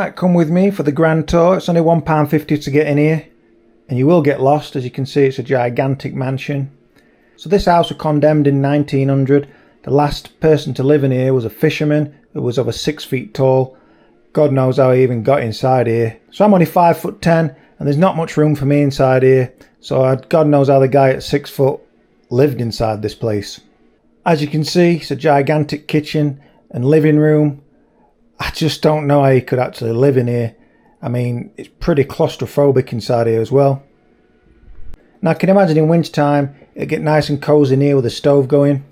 Right, come with me for the grand tour. It's only £1.50 to get in here, and you will get lost. As you can see, it's a gigantic mansion. So this house was condemned in 1900. The last person to live in here was a fisherman who was over 6 feet tall. God knows how he even got inside here. So I'm only 5'10", and there's not much room for me inside here. So God knows how the guy at 6 foot lived inside this place. As you can see, it's a gigantic kitchen and living room. I just don't know how you could actually live in here. I mean, it's pretty claustrophobic inside here as well. Now I can imagine in winter time it'll get nice and cozy in here with a stove going.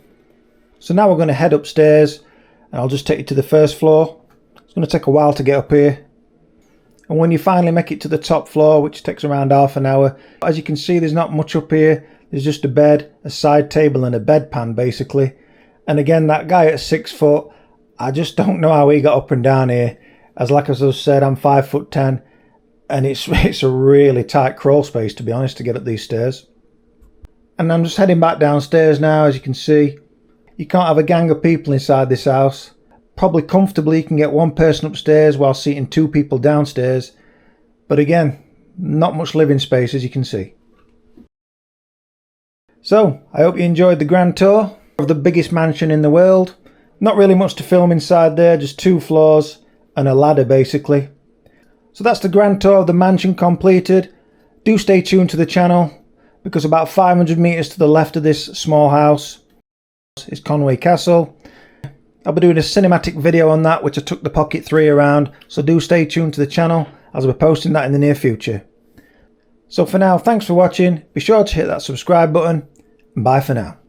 So now we're going to head upstairs, and I'll just take you to the first floor. It's going to take a while to get up here. And when you finally make it to the top floor, which takes around half an hour, as you can see, there's not much up here. There's just a bed, a side table and a bedpan basically. And again, that guy at 6 foot, I just don't know how he got up and down here. Like I said, I'm 5'10", and it's a really tight crawl space, to be honest, to get up these stairs. And I'm just heading back downstairs now. As you can see, you can't have a gang of people inside this house. Probably comfortably you can get one person upstairs while seating 2 people downstairs. But again, not much living space, as you can see. So, I hope you enjoyed the grand tour of the biggest mansion in the world. Not really much to film inside there, just 2 floors and a ladder basically. So that's the grand tour of the mansion completed. Do stay tuned to the channel, because about 500 metres to the left of this small house is Conwy Castle. I'll be doing a cinematic video on that, which I took the Pocket 3 around, so do stay tuned to the channel as we're posting that in the near future. So for now, thanks for watching. Be sure to hit that subscribe button, and bye for now.